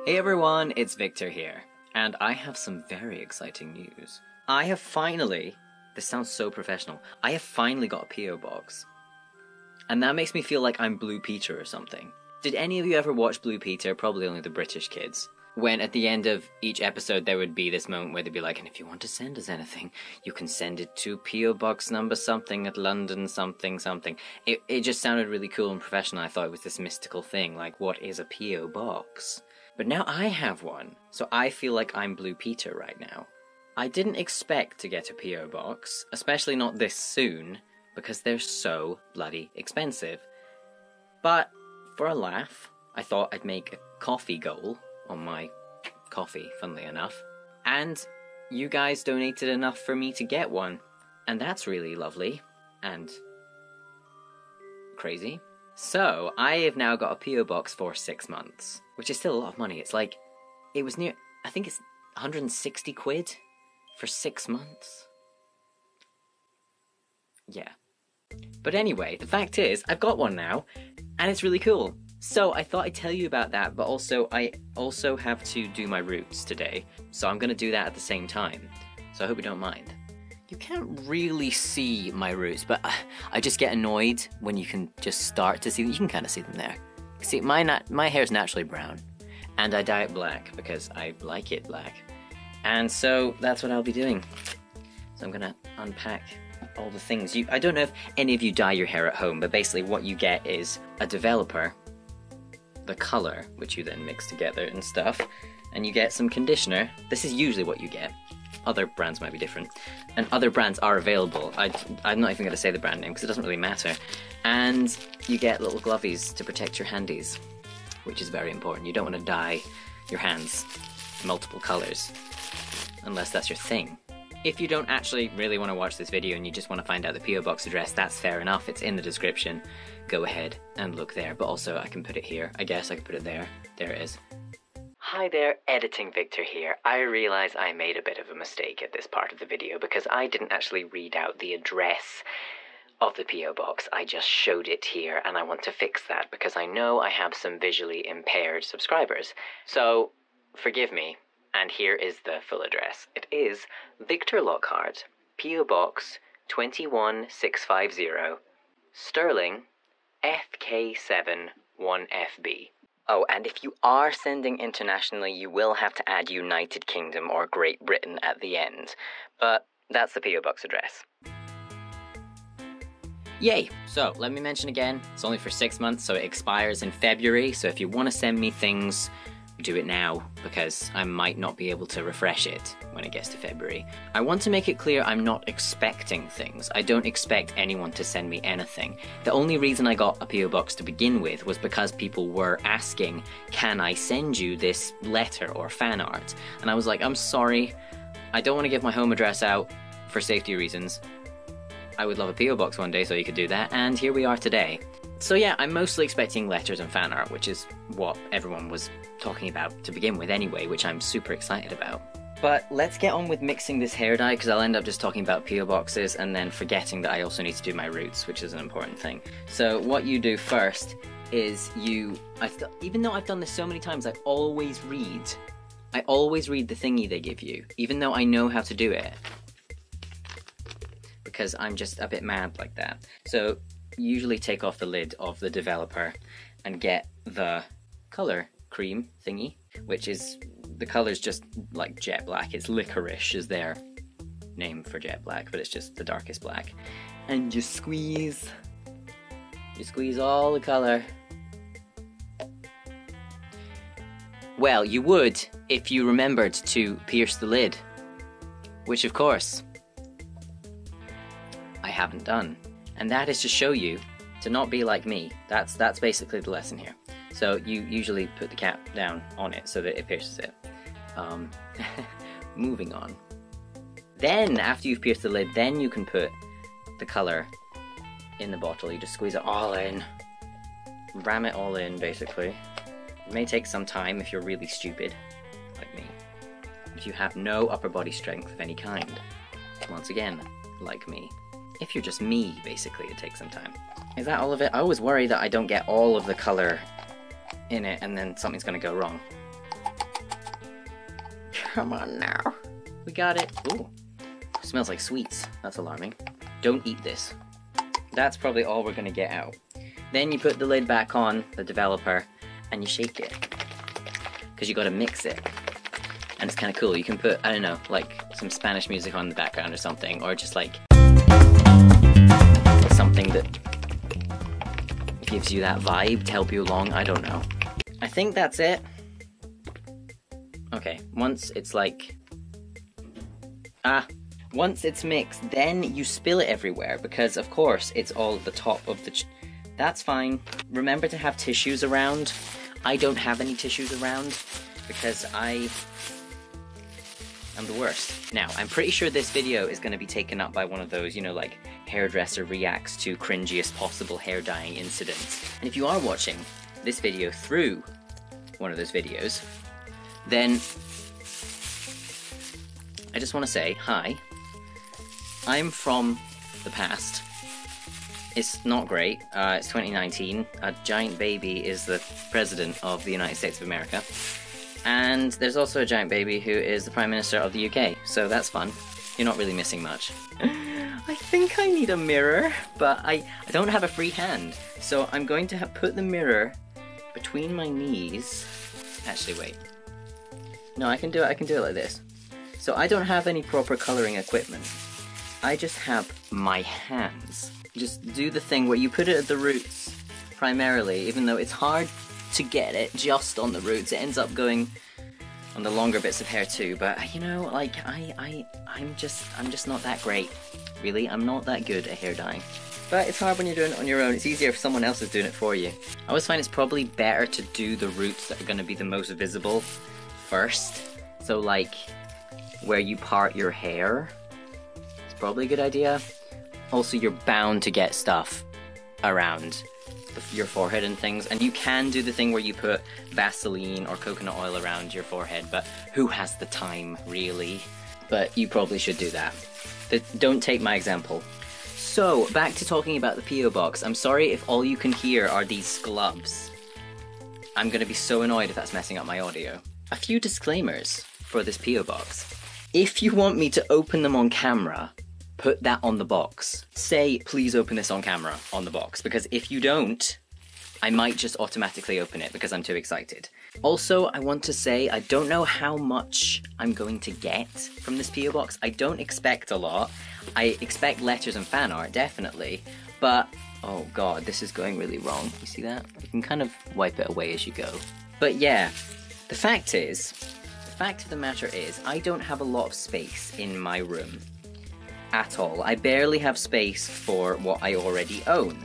Hey everyone, it's Victor here, and I have some very exciting news. I have finally, this sounds so professional, I have finally got a P.O. box. And that makes me feel like I'm Blue Peter or something. Did any of you ever watch Blue Peter? Probably only the British kids. When at the end of each episode there would be this moment where they'd be like, and if you want to send us anything, you can send it to P.O. Box number something at London something something. It just sounded really cool and professional. I thought it was this mystical thing, like what is a P.O. Box? But now I have one, so I feel like I'm Blue Peter right now. I didn't expect to get a P.O. box, especially not this soon, because they're so bloody expensive. But for a laugh, I thought I'd make a coffee goal on my coffee, funnily enough. And you guys donated enough for me to get one. And that's really lovely and crazy. So, I have now got a P.O. box for 6 months, which is still a lot of money. It's like, it was near, I think it's 160 quid for 6 months. Yeah. But anyway, the fact is, I've got one now, and it's really cool. So, I thought I'd tell you about that, but also, I also have to do my roots today, so I'm gonna do that at the same time. So I hope you don't mind. You can't really see my roots, but I just get annoyed when you can just start to see them. You can kind of see them there. See, my hair's naturally brown, and I dye it black because I like it black. And so that's what I'll be doing. So I'm gonna unpack all the things. I don't know if any of you dye your hair at home, but basically what you get is a developer, the color, which you then mix together and stuff, and you get some conditioner. This is usually what you get. Other brands might be different, and other brands are available. I'm not even going to say the brand name because it doesn't really matter. And you get little glovies to protect your handies, which is very important. You don't want to dye your hands multiple colours, unless that's your thing. If you don't actually really want to watch this video and you just want to find out the P.O. box address, that's fair enough. It's in the description. Go ahead and look there, but also I can put it here. I guess I could put it there. There it is. Hi there, Editing Victor here. I realise I made a bit of a mistake at this part of the video because I didn't actually read out the address of the P.O. box. I just showed it here, and I want to fix that because I know I have some visually impaired subscribers. So, forgive me, and here is the full address. It is Victor Lockhart, P.O. Box 21650, Stirling, FK7 1FB. Oh, and if you are sending internationally, you will have to add United Kingdom or Great Britain at the end. But that's the P.O. box address. Yay! So, let me mention again, it's only for 6 months, so it expires in February. So if you want to send me things, do it now, because I might not be able to refresh it when it gets to February. I want to make it clear I'm not expecting things. I don't expect anyone to send me anything. The only reason I got a P.O. box to begin with was because people were asking, can I send you this letter or fan art? And I was like, I'm sorry, I don't want to give my home address out for safety reasons. I would love a P.O. box one day so you could do that, and here we are today. So yeah, I'm mostly expecting letters and fan art, which is what everyone was talking about to begin with anyway, which I'm super excited about. But let's get on with mixing this hair dye, because I'll end up just talking about P.O. boxes and then forgetting that I also need to do my roots, which is an important thing. So what you do first is even though I've done this so many times, I always read the thingy they give you, even though I know how to do it. Because I'm just a bit mad like that. So usually take off the lid of the developer and get the color cream thingy, which is, the color's just like jet black. It's licorice is their name for jet black, but it's just the darkest black. And you squeeze all the color. Well, you would if you remembered to pierce the lid, which of course I haven't done. And that is to show you to not be like me. That's basically the lesson here. So you usually put the cap down on it so that it pierces it. Moving on. Then, after you've pierced the lid, then you can put the colour in the bottle. You just squeeze it all in. Ram it all in, basically. It may take some time if you're really stupid, like me. If you have no upper body strength of any kind. Once again, like me. If you're just me, basically, it takes some time. Is that all of it? I always worry that I don't get all of the colour in it and then something's going to go wrong. Come on now. We got it. Ooh, smells like sweets. That's alarming. Don't eat this. That's probably all we're gonna get out. Then you put the lid back on, the developer, and you shake it. Because you gotta mix it. And it's kind of cool. You can put, I don't know, like some Spanish music on the background or something, or just like something that gives you that vibe to help you along. I don't know. I think that's it. Okay, once it's like... once it's mixed, then you spill it everywhere, because of course it's all at the top of the... That's fine. Remember to have tissues around. I don't have any tissues around, because I'm the worst. Now, I'm pretty sure this video is going to be taken up by one of those, you know, like, hairdresser reacts to cringiest possible hair dyeing incidents. And if you are watching this video through one of those videos, then I just want to say, hi, I'm from the past. It's not great. It's 2019. A giant baby is the president of the United States of America. And there's also a giant baby who is the Prime Minister of the UK, so that's fun. You're not really missing much. I think I need a mirror, but I don't have a free hand. So I'm going to put the mirror between my knees. Actually, wait. No, I can do it like this. So I don't have any proper coloring equipment. I just have my hands. Just do the thing where you put it at the roots, primarily, even though it's hard to get it just on the roots. It ends up going on the longer bits of hair too, but you know, like, I'm just not that great. Really, I'm not that good at hair dyeing. But it's hard when you're doing it on your own. It's easier if someone else is doing it for you. I always find it's probably better to do the roots that are going to be the most visible first. So like, where you part your hair, it's probably a good idea. Also, you're bound to get stuff around your forehead and things, and you can do the thing where you put Vaseline or coconut oil around your forehead, but who has the time, really? But you probably should do that. Don't take my example. So, back to talking about the P.O. box. I'm sorry if all you can hear are these sklubs. I'm gonna be so annoyed if that's messing up my audio. A few disclaimers for this P.O. box. If you want me to open them on camera, put that on the box. Say, please open this on camera on the box, because if you don't, I might just automatically open it because I'm too excited. Also, I want to say, I don't know how much I'm going to get from this P.O. box. I don't expect a lot. I expect letters and fan art, definitely, but, oh god, this is going really wrong. You see that? You can kind of wipe it away as you go. But yeah, the fact of the matter is, I don't have a lot of space in my room. At all. I barely have space for what I already own.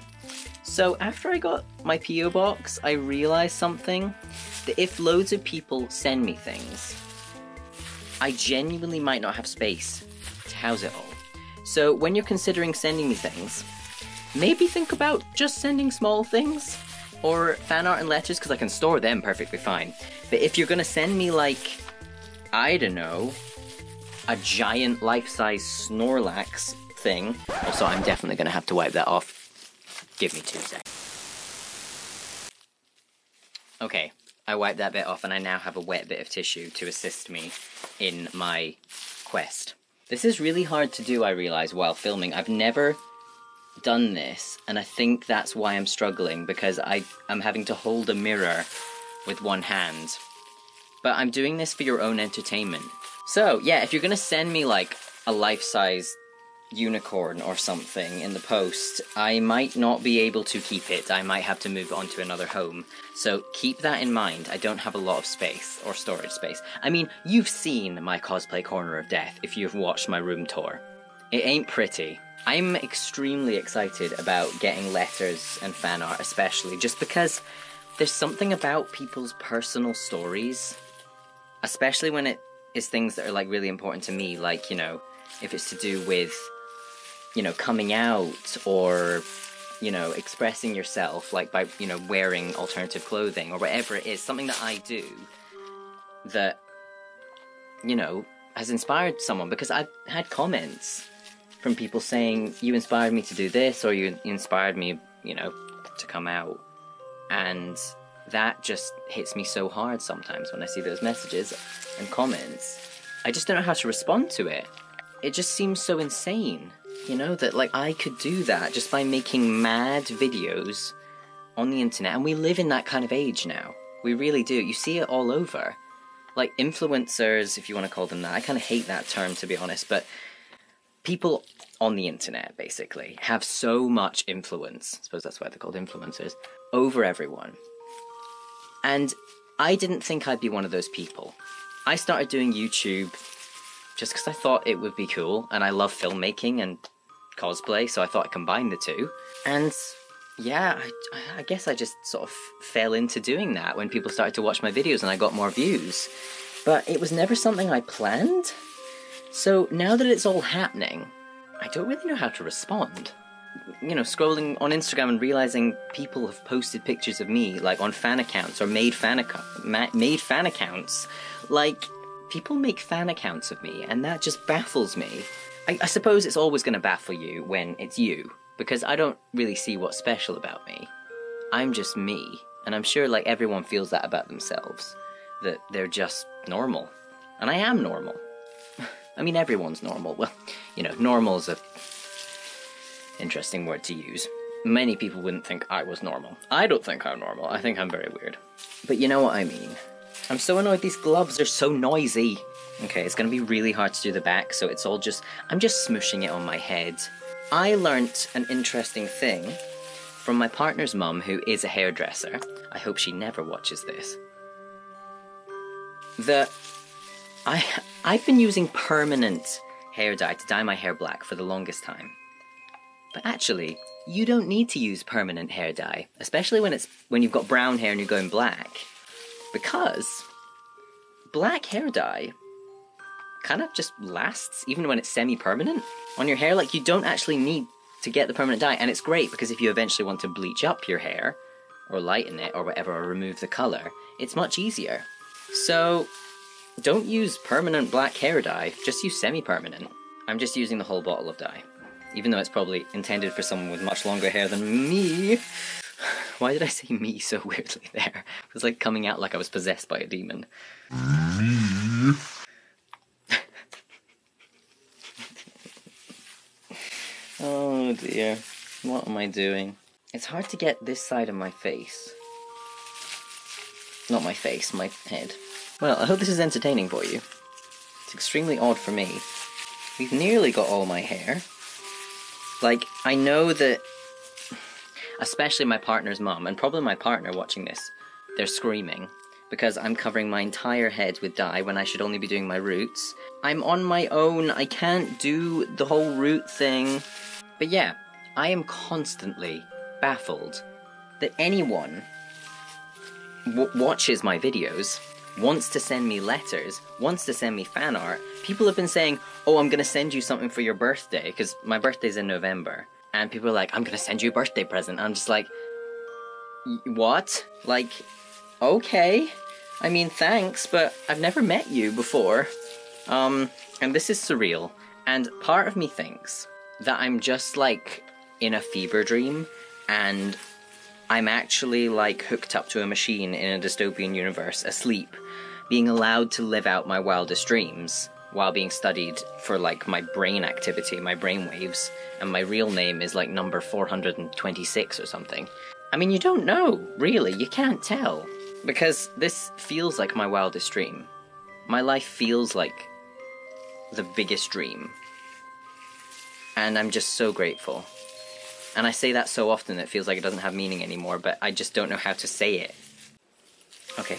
So after I got my P.O. box, I realized something, that if loads of people send me things, I genuinely might not have space to house it all. So when you're considering sending me things, maybe think about just sending small things, or fan art and letters, because I can store them perfectly fine. But if you're gonna send me, like, I don't know, a giant life-size Snorlax thing. Also, I'm definitely going to have to wipe that off. Give me 2 seconds. Okay, I wiped that bit off and I now have a wet bit of tissue to assist me in my quest. This is really hard to do, I realise, while filming. I've never done this, and I think that's why I'm struggling, because I'm having to hold a mirror with one hand. But I'm doing this for your own entertainment. So, yeah, if you're gonna send me, like, a life-size unicorn or something in the post, I might not be able to keep it. I might have to move it on to another home. So keep that in mind. I don't have a lot of space, or storage space. I mean, you've seen my cosplay corner of death if you've watched my room tour. It ain't pretty. I'm extremely excited about getting letters and fan art, especially, just because there's something about people's personal stories, especially when it is things that are, like, really important to me, like, you know, if it's to do with, you know, coming out, or, you know, expressing yourself, like, by, you know, wearing alternative clothing, or whatever it is, something that I do that, you know, has inspired someone, because I've had comments from people saying, you inspired me to do this, or you inspired me, you know, to come out, and that just hits me so hard sometimes when I see those messages and comments. I just don't know how to respond to it. It just seems so insane, you know, that like I could do that just by making mad videos on the internet, and we live in that kind of age now. We really do. You see it all over. Like influencers, if you want to call them that. I kind of hate that term, to be honest, but people on the internet, basically, have so much influence, I suppose that's why they're called influencers, over everyone. And I didn't think I'd be one of those people. I started doing YouTube just because I thought it would be cool, and I love filmmaking and cosplay, so I thought I'd combine the two. And yeah, I guess I just sort of fell into doing that when people started to watch my videos and I got more views. But it was never something I planned. So now that it's all happening, I don't really know how to respond. You know, scrolling on Instagram and realizing people have posted pictures of me, like on fan accounts, or made fan accounts. Like, people make fan accounts of me, and that just baffles me. I suppose it's always going to baffle you when it's you, because I don't really see what's special about me. I'm just me, and I'm sure like everyone feels that about themselves, that they're just normal. And I am normal. I mean, everyone's normal. Well, you know, normal's a interesting word to use. Many people wouldn't think I was normal. I don't think I'm normal. I think I'm very weird. But you know what I mean. I'm so annoyed these gloves are so noisy. Okay, it's gonna be really hard to do the back, so it's all just... I'm just smooshing it on my head. I learnt an interesting thing from my partner's mum, who is a hairdresser. I hope she never watches this. That I've been using permanent hair dye to dye my hair black for the longest time. But actually, you don't need to use permanent hair dye, especially when you've got brown hair and you're going black. Because black hair dye kind of just lasts, even when it's semi-permanent on your hair. Like, you don't actually need to get the permanent dye, and it's great because if you eventually want to bleach up your hair, or lighten it, or whatever, or remove the colour, it's much easier. So, don't use permanent black hair dye, just use semi-permanent. I'm just using the whole bottle of dye, even though it's probably intended for someone with much longer hair than me. Why did I say me so weirdly there? It was like coming out like I was possessed by a demon. Oh dear, what am I doing? It's hard to get this side of my face. Not my face, my head. Well, I hope this is entertaining for you. It's extremely odd for me. We've nearly got all my hair. Like, I know that, especially my partner's mum, and probably my partner watching this, they're screaming, because I'm covering my entire head with dye when I should only be doing my roots. I'm on my own, I can't do the whole root thing. But yeah, I am constantly baffled that anyone watches my videos, wants to send me letters, wants to send me fan art. People have been saying, oh, I'm gonna send you something for your birthday, because my birthday's in November. And people are like, I'm gonna send you a birthday present. I'm just like, what? Like, okay. I mean, thanks, but I've never met you before. And this is surreal. And part of me thinks that I'm just, like, in a fever dream, and I'm actually, like, hooked up to a machine in a dystopian universe, asleep, being allowed to live out my wildest dreams, while being studied for, like, my brain activity, my brain waves, and my real name is, like, number 426 or something. I mean, you don't know, really, you can't tell, because this feels like my wildest dream. My life feels like the biggest dream. And I'm just so grateful. And I say that so often it feels like it doesn't have meaning anymore, but I just don't know how to say it. Okay,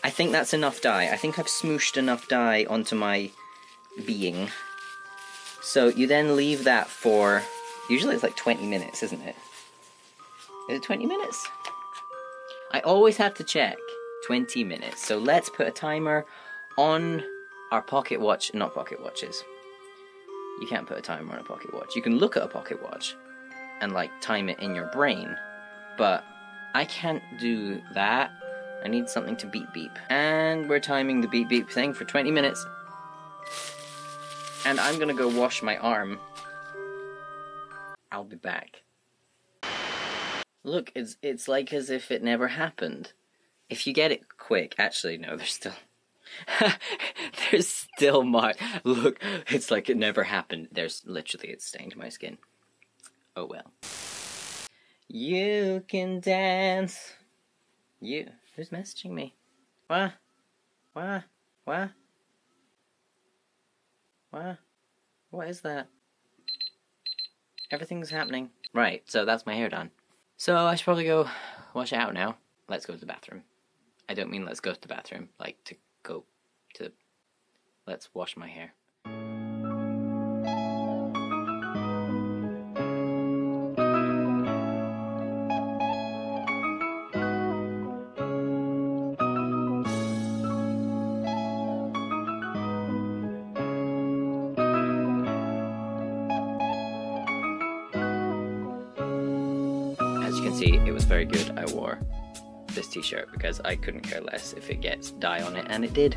I think that's enough dye. I think I've smooshed enough dye onto my being. So you then leave that for, usually it's like 20 minutes, isn't it? Is it 20 minutes? I always have to check. 20 minutes. So let's put a timer on our pocket watch, not pocket watches. You can't put a timer on a pocket watch. You can look at a pocket watch and like time it in your brain, but I can't do that. I need something to beep beep. And we're timing the beep beep thing for 20 minutes. And I'm gonna go wash my arm. I'll be back. Look, it's like as if it never happened. If you get it quick, actually no, there's still There's still mark. Look, it's like it never happened. There's literally, it's stained my skin. Oh well. You can dance. You. Who's messaging me? What? What? What? What? What is that? Everything's happening. Right, so that's my hair done. So I should probably go wash it out now. Let's go to the bathroom. I don't mean let's go to the bathroom, like to go to... Let's wash my hair. As you can see, it was very good. I wore this t-shirt because I couldn't care less if it gets dye on it, and it did,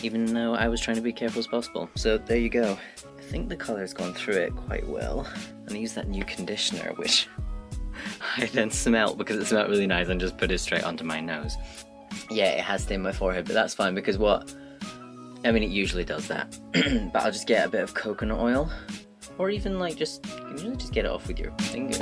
even though I was trying to be careful as possible. So there you go. I think the colour's gone through it quite well, and I used that new conditioner, which I then smelt because it smelled really nice, and just put it straight onto my nose. Yeah, it has stained my forehead, but that's fine because I mean, it usually does that. But I'll just get a bit of coconut oil, or even like you can usually just get it off with your fingers.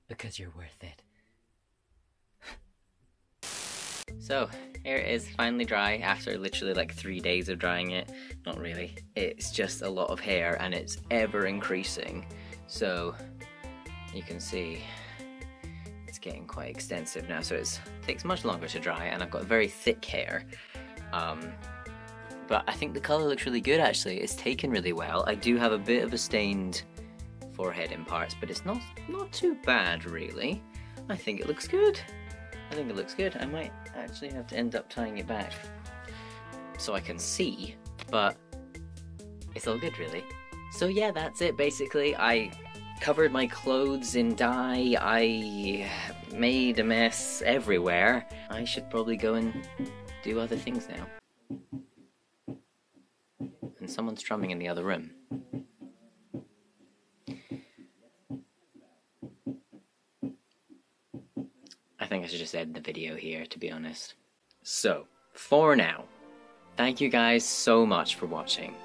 Because you're worth it. So, here it is, finally dry after literally like 3 days of drying it. Not really. It's just a lot of hair and it's ever increasing. So, you can see it's getting quite extensive now. So it takes much longer to dry, and I've got very thick hair. But I think the colour looks really good actually. It's taken really well. I do have a bit of a stained forehead in parts, but it's not too bad really. I think it looks good. I think it looks good. I might actually have to end up tying it back so I can see, but it's all good really. So yeah, that's it basically. I covered my clothes in dye, I made a mess everywhere. I should probably go and do other things now. And someone's drumming in the other room. I think I should just end the video here, to be honest. So, for now, thank you guys so much for watching,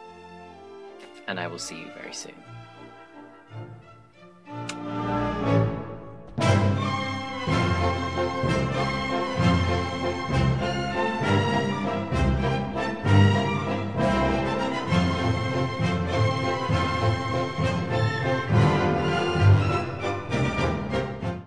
and I will see you very soon.